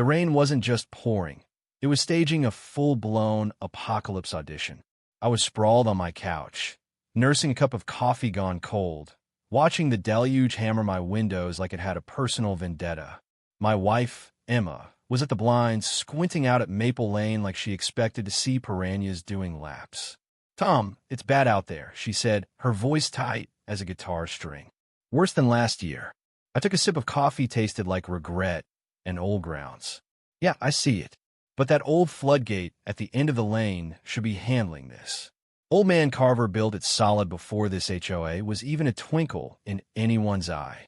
The rain wasn't just pouring. It was staging a full-blown apocalypse audition. I was sprawled on my couch, nursing a cup of coffee gone cold, watching the deluge hammer my windows like it had a personal vendetta. My wife, Emma, was at the blinds, squinting out at Maple Lane like she expected to see piranhas doing laps. "Tom, it's bad out there," she said, her voice tight as a guitar string. "Worse than last year." I took a sip of coffee, tasted like regret and old grounds. "Yeah, I see it. But that old floodgate at the end of the lane should be handling this." Old Man Carver built it solid before this HOA was even a twinkle in anyone's eye.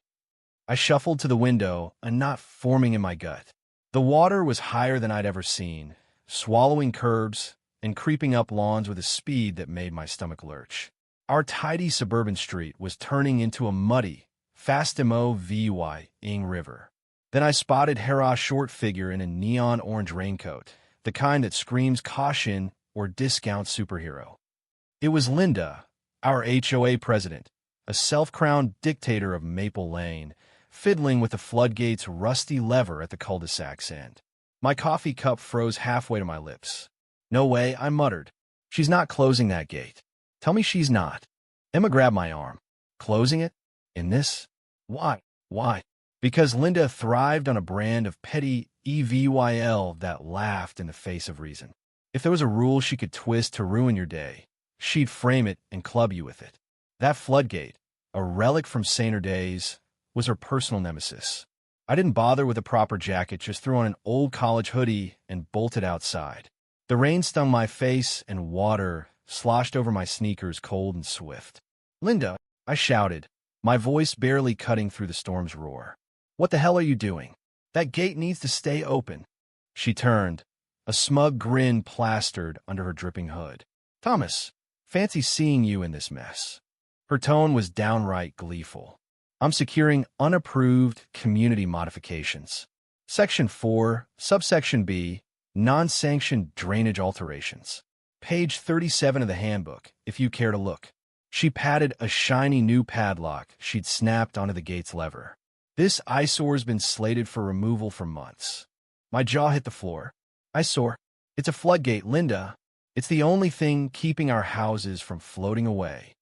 I shuffled to the window, a knot forming in my gut. The water was higher than I'd ever seen, swallowing curbs and creeping up lawns with a speed that made my stomach lurch. Our tidy suburban street was turning into a muddy, fast-moving river. Then I spotted Hera's short figure in a neon orange raincoat, the kind that screams caution or discount superhero. It was Linda, our HOA president, a self-crowned dictator of Maple Lane, fiddling with the floodgate's rusty lever at the cul-de-sac's end. My coffee cup froze halfway to my lips. "No way," I muttered. "She's not closing that gate. Tell me she's not." Emma grabbed my arm. "Closing it? In this? Why? Why?" Because Linda thrived on a brand of petty evil that laughed in the face of reason. If there was a rule she could twist to ruin your day, she'd frame it and club you with it. That floodgate, a relic from saner days, was her personal nemesis. I didn't bother with a proper jacket, just threw on an old college hoodie and bolted outside. The rain stung my face and water sloshed over my sneakers, cold and swift. "Linda," I shouted, my voice barely cutting through the storm's roar. "What the hell are you doing? That gate needs to stay open." She turned, a smug grin plastered under her dripping hood. "Thomas, fancy seeing you in this mess." Her tone was downright gleeful. "I'm securing unapproved community modifications. Section 4, subsection B, non-sanctioned drainage alterations. Page 37 of the handbook, if you care to look." She patted a shiny new padlock she'd snapped onto the gate's lever. "This eyesore's been slated for removal for months." My jaw hit the floor. "Eyesore? It's a floodgate, Linda. It's the only thing keeping our houses from floating away."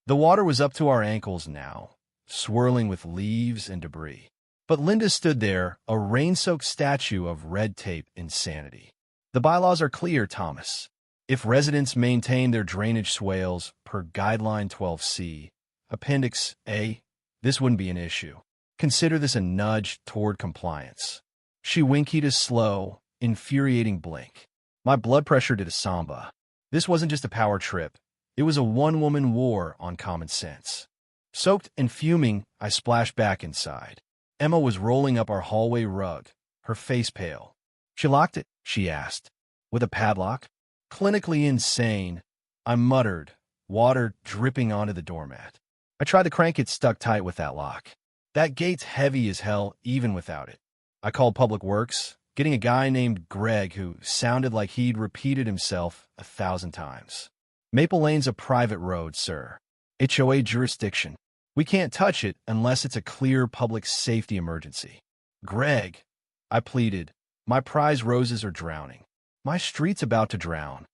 The water was up to our ankles now, swirling with leaves and debris. But Linda stood there, a rain-soaked statue of red tape insanity. "The bylaws are clear, Thomas. If residents maintain their drainage swales per Guideline 12C, Appendix A, this wouldn't be an issue. Consider this a nudge toward compliance." She winked a slow, infuriating blink. My blood pressure did a samba. This wasn't just a power trip. It was a one-woman war on common sense. Soaked and fuming, I splashed back inside. Emma was rolling up our hallway rug, her face pale. "She locked it?" she asked. "With a padlock?" "Clinically insane," I muttered, water dripping onto the doormat. "I tried to crank it, stuck tight with that lock. That gate's heavy as hell even without it." I called Public Works, getting a guy named Greg who sounded like he'd repeated himself 1,000 times. "Maple Lane's a private road, sir. HOA jurisdiction. We can't touch it unless it's a clear public safety emergency." "Greg," I pleaded, "my prize roses are drowning. My street's about to drown."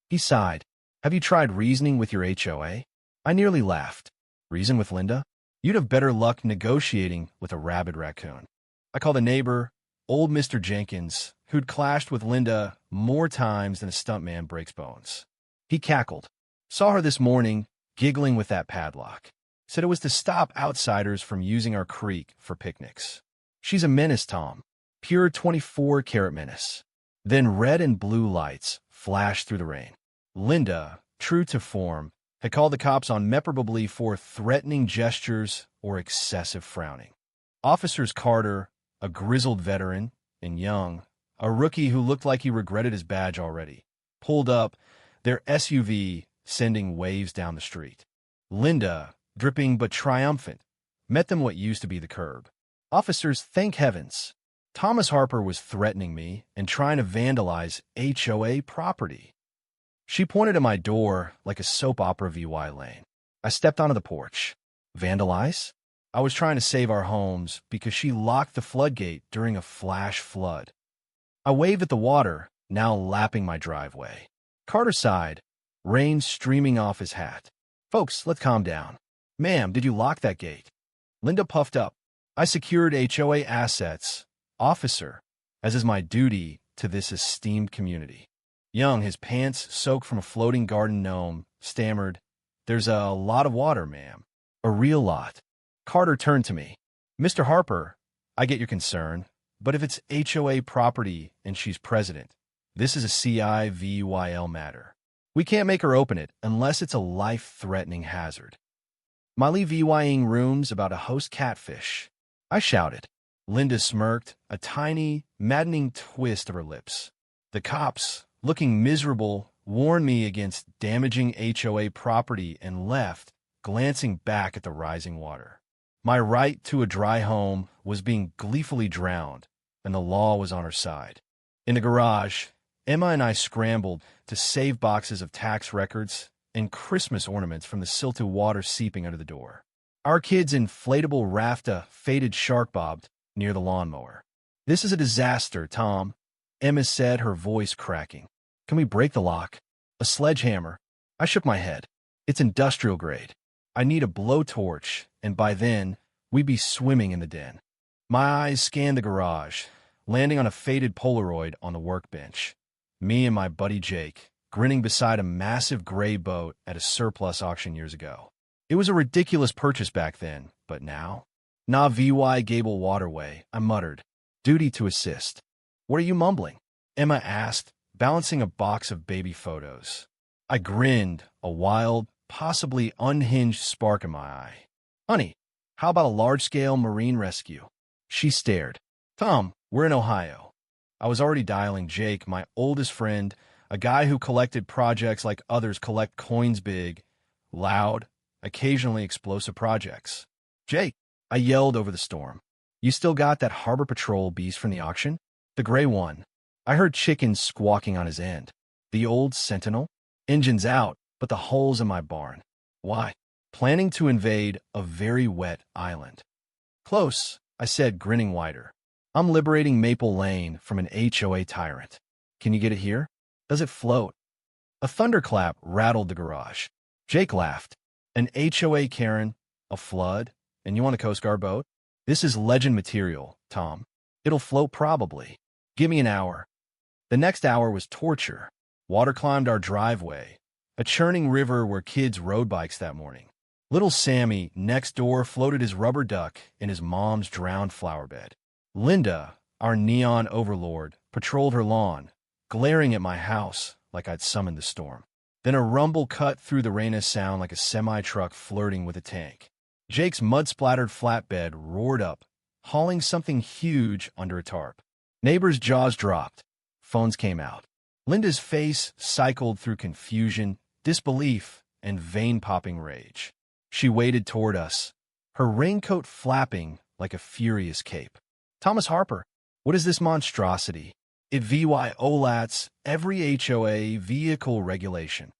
He sighed. "Have you tried reasoning with your HOA?" I nearly laughed. "Reason with Linda? You'd have better luck negotiating with a rabid raccoon." I called a neighbor, old Mr. Jenkins, who'd clashed with Linda more times than a stuntman breaks bones. He cackled. "Saw her this morning, giggling with that padlock. Said it was to stop outsiders from using our creek for picnics. She's a menace, Tom. Pure 24-karat menace." Then red and blue lights flashed through the rain. Linda, true to form, had called the cops on me probably for threatening gestures or excessive frowning. Officers Carter, a grizzled veteran, and Young, a rookie who looked like he regretted his badge already, pulled up, their SUV sending waves down the street. Linda, dripping but triumphant, met them what used to be the curb. Officers, thank heavens. Thomas Harper was threatening me and trying to vandalize HOA property. She pointed at my door like a soap opera VY lane. I stepped onto the porch. "Vandalize?" I was trying to save our homes because she locked the floodgate during a flash flood. I waved at the water, now lapping my driveway. Carter sighed, rain streaming off his hat. Folks, let's calm down. Ma'am, did you lock that gate? Linda puffed up. I secured HOA assets, officer, as is my duty to this esteemed community. Young, his pants soaked from a floating garden gnome, stammered, "There's a lot of water, ma'am." "A real lot." Carter turned to me. "Mr. Harper, I get your concern, but if it's HOA property and she's president, this is a CIVYL matter. We can't make her open it unless it's a life-threatening hazard." "Miley VYing rooms about a host catfish," I shouted. Linda smirked, a tiny, maddening twist of her lips. "The cops, looking miserable, warned me against damaging HOA property and left, glancing back at the rising water. My right to a dry home was being gleefully drowned, and the law was on her side." In the garage, Emma and I scrambled to save boxes of tax records and Christmas ornaments from the silted water seeping under the door. Our kid's inflatable rafta faded shark-bobbed near the lawnmower. "This is a disaster, Tom," Emma said, her voice cracking. "Can we break the lock?" "A sledgehammer." I shook my head. "It's industrial grade. I need a blowtorch, and by then, we'd be swimming in the den." My eyes scanned the garage, landing on a faded Polaroid on the workbench. Me and my buddy Jake, grinning beside a massive gray boat at a surplus auction years ago. It was a ridiculous purchase back then, but now? "Na VY Gable Waterway," I muttered. "Duty to assist." "What are you mumbling?" Emma asked, balancing a box of baby photos. I grinned, a wild, possibly unhinged spark in my eye. "Honey, how about a large-scale marine rescue?" She stared. "Tom, we're in Ohio." I was already dialing Jake, my oldest friend, a guy who collected projects like others collect coins, big, loud, occasionally explosive projects. "Jake," I yelled over the storm, "you still got that Harbor Patrol beast from the auction? The gray one." I heard chickens squawking on his end. "The old Sentinel?" "Engine's out, but the hole's in my barn." "Why?" "Planning to invade a very wet island." "Close," I said, grinning wider. "I'm liberating Maple Lane from an HOA tyrant." "Can you get it here? Does it float?" A thunderclap rattled the garage. Jake laughed. "An HOA, Karen, a flood, and you want a Coast Guard boat? This is legend material, Tom. It'll float probably. Give me an hour." The next hour was torture. Water climbed our driveway, a churning river where kids rode bikes that morning. Little Sammy, next door, floated his rubber duck in his mom's drowned flower bed. Linda, our neon overlord, patrolled her lawn, glaring at my house like I'd summoned the storm. Then a rumble cut through the rainous sound like a semi-truck flirting with a tank. Jake's mud-splattered flatbed roared up, hauling something huge under a tarp. Neighbors' jaws dropped. Phones came out. Linda's face cycled through confusion, disbelief, and vein-popping rage. She waded toward us, her raincoat flapping like a furious cape. "Thomas Harper, what is this monstrosity? It violates every HOA vehicle regulation."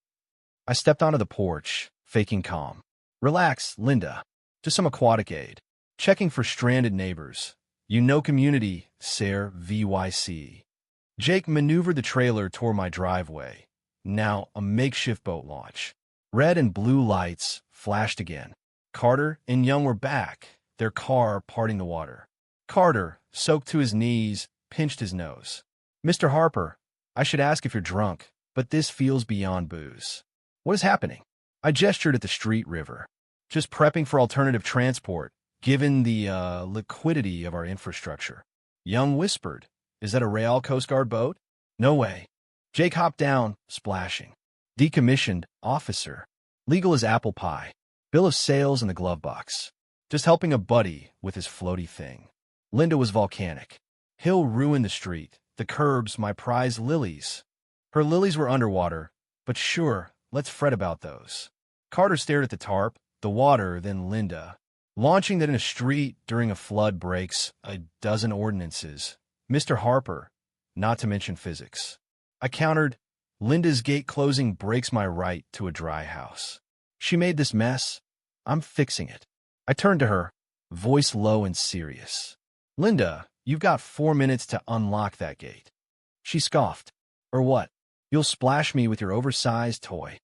I stepped onto the porch, faking calm. "Relax, Linda. Just some aquatic aid. Checking for stranded neighbors. You know community, Sir VYC." Jake maneuvered the trailer toward my driveway, now a makeshift boat launch. Red and blue lights flashed again. Carter and Young were back, their car parting the water. Carter, soaked to his knees, pinched his nose. "Mr. Harper, I should ask if you're drunk, but this feels beyond booze. What is happening?" I gestured at the street river. "Just prepping for alternative transport, given the liquidity of our infrastructure." Young whispered, "Is that a Real Coast Guard boat?" "No way." Jake hopped down, splashing. "Decommissioned, officer. Legal as apple pie. Bill of sales in the glove box. Just helping a buddy with his floaty thing." Linda was volcanic. "He'll ruin the street, the curbs, my prized lilies." Her lilies were underwater, but sure, let's fret about those. Carter stared at the tarp, the water, then Linda. "Launching that in a street during a flood breaks a dozen ordinances. Mr. Harper, not to mention physics." I countered, "Linda's gate closing breaks my right to a dry house. She made this mess. I'm fixing it." I turned to her. voice low and serious. Linda, you've got 4 minutes to unlock that gate. She scoffed. Or what? You'll splash me with your oversized toy.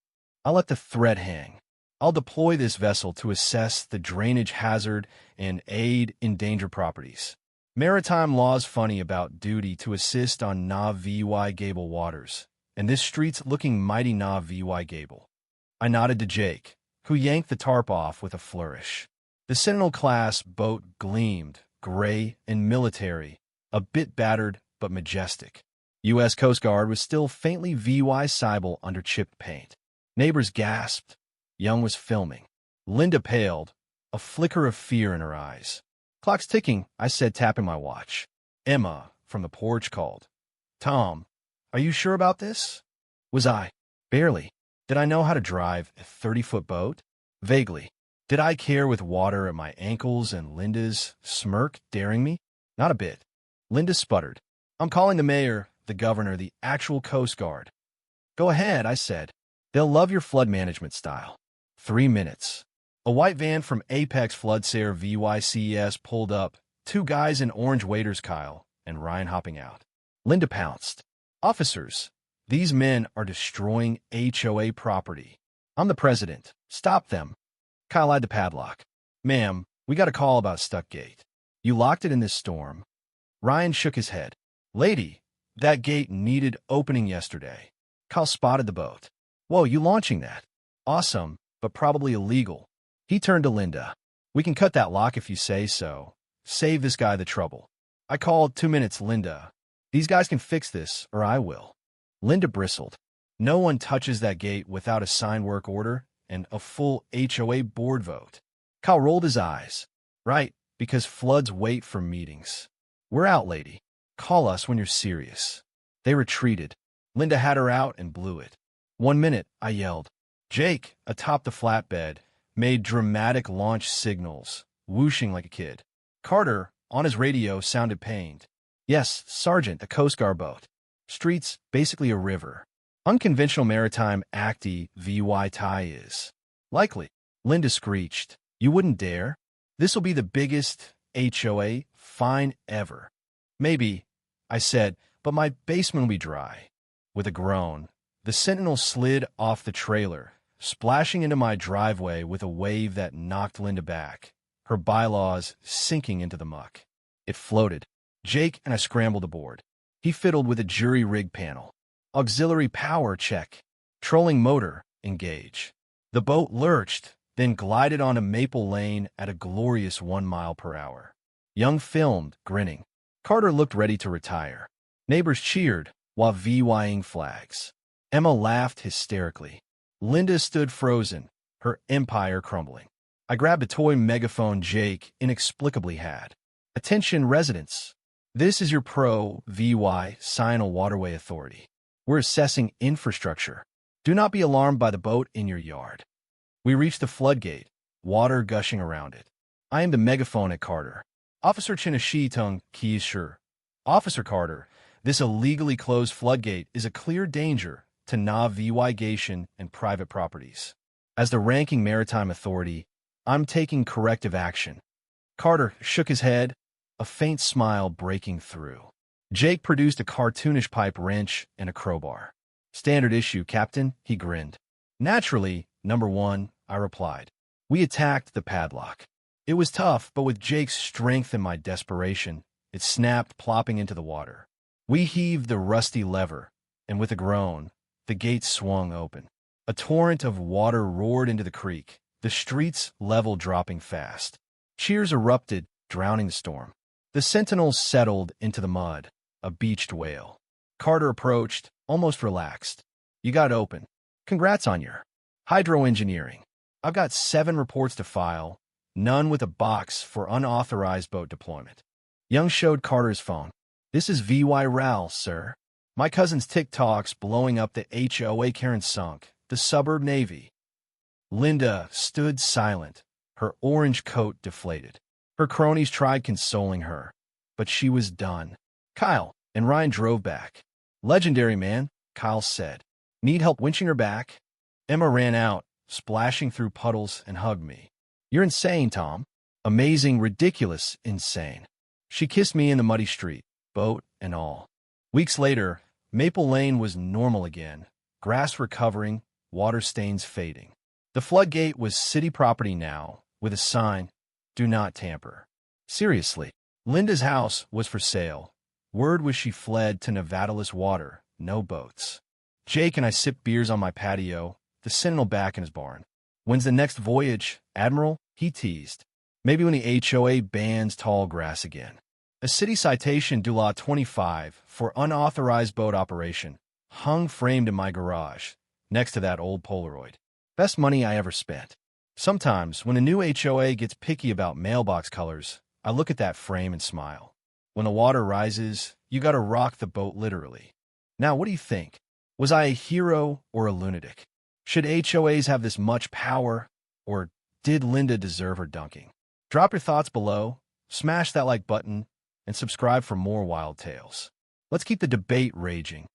I'll let the thread hang. I'll deploy this vessel to assess the drainage hazard and aid endangered properties. Maritime law's funny about duty to assist on Nav VY Gable waters, and this street's looking mighty Nav VY Gable. I nodded to Jake, who yanked the tarp off with a flourish. The Sentinel-class boat gleamed, gray and military, a bit battered but majestic. U.S. Coast Guard was still faintly VY Cybele under chipped paint. Neighbors gasped. Young was filming. Linda paled, a flicker of fear in her eyes. Clock's ticking, I said, tapping my watch. Emma, from the porch, called. Tom, are you sure about this? Was I? Barely. Did I know how to drive a 30-foot boat? Vaguely. Did I care with water at my ankles and Linda's smirk daring me? Not a bit. Linda sputtered. I'm calling the mayor, the governor, the actual Coast Guard. Go ahead, I said. They'll love your flood management style. 3 minutes. A white van from Apex Floodsair VYCES pulled up, 2 guys in orange waders, Kyle and Ryan, hopping out. Linda pounced. Officers, these men are destroying HOA property. I'm the president. Stop them. Kyle eyed the padlock. Ma'am, we got a call about stuck gate. You locked it in this storm. Ryan shook his head. Lady, that gate needed opening yesterday. Kyle spotted the boat. Whoa, you launching that? Awesome, but probably illegal. He turned to Linda. We can cut that lock if you say so. Save this guy the trouble. I called. 2 minutes, Linda. These guys can fix this, or I will. Linda bristled. No one touches that gate without a signed work order and a full HOA board vote. Kyle rolled his eyes. Right, because floods wait for meetings. We're out, lady. Call us when you're serious. They retreated. Linda had her out and blew it. 1 minute, I yelled. Jake, atop the flatbed, made dramatic launch signals, whooshing like a kid. Carter, on his radio, sounded pained. Yes, Sergeant, a Coast Guard boat. Streets, basically a river. Unconventional maritime acti VY tie is. Likely. Linda screeched. You wouldn't dare? This'll be the biggest HOA fine ever. Maybe, I said, but my basement will be dry. With a groan, the Sentinel slid off the trailer, splashing into my driveway with a wave that knocked Linda back, her bylaws sinking into the muck. It floated. Jake and I scrambled aboard. He fiddled with a jury rig panel. Auxiliary power check. Trolling motor, engage. The boat lurched, then glided onto Maple Lane at a glorious 1 mile per hour. Young filmed, grinning. Carter looked ready to retire. Neighbors cheered, while VYing flags. Emma laughed hysterically. Linda stood frozen, her empire crumbling. I grabbed a toy megaphone Jake inexplicably had. Attention, residents. This is your pro-VY Sinal Waterway Authority. We're assessing infrastructure. Do not be alarmed by the boat in your yard. We reached the floodgate, water gushing around it. I aimed the megaphone at Carter. Officer Chinashitung keys sure. Officer Carter, this illegally closed floodgate is a clear danger to Nav VY-gation and private properties. As the ranking maritime authority, I'm taking corrective action. Carter shook his head, a faint smile breaking through. Jake produced a cartoonish pipe wrench and a crowbar. Standard issue, Captain, he grinned. Naturally, number 1, I replied. We attacked the padlock. It was tough, but with Jake's strength and my desperation, it snapped, plopping into the water. We heaved the rusty lever, and with a groan, the gate swung open. A torrent of water roared into the creek, the street's level dropping fast. Cheers erupted, drowning the storm. The Sentinels settled into the mud, a beached whale. Carter approached, almost relaxed. You got open. Congrats on your hydroengineering. I've got 7 reports to file, none with a box for unauthorized boat deployment. Young showed Carter's phone. This is VY Ral, sir. My cousin's TikTok's blowing up the HOA Karen sunk, the suburb Navy. Linda stood silent, her orange coat deflated. Her cronies tried consoling her, but she was done. Kyle and Ryan drove back. Legendary, man, Kyle said. Need help winching her back? Emma ran out, splashing through puddles, and hugged me. You're insane, Tom. Amazing, ridiculous, insane. She kissed me in the muddy street, boat and all. Weeks later, Maple Lane was normal again, grass recovering, water stains fading. The Floodgate was city property now, with a sign, "Do not tamper." Seriously, Linda's house was for sale. Word was she fled to Nevadaless water, no boats. Jake and I sipped beers on my patio, the Sentinel back in his barn. "When's the next voyage, Admiral?" he teased. "Maybe when the HOA bans tall grass again." A city citation due law 25 for unauthorized boat operation hung framed in my garage, next to that old Polaroid. Best money I ever spent. Sometimes, when a new HOA gets picky about mailbox colors, I look at that frame and smile. When the water rises, you gotta rock the boat literally. Now, what do you think? Was I a hero or a lunatic? Should HOAs have this much power, or did Linda deserve her dunking? Drop your thoughts below, smash that like button, and subscribe for more wild tales. Let's keep the debate raging.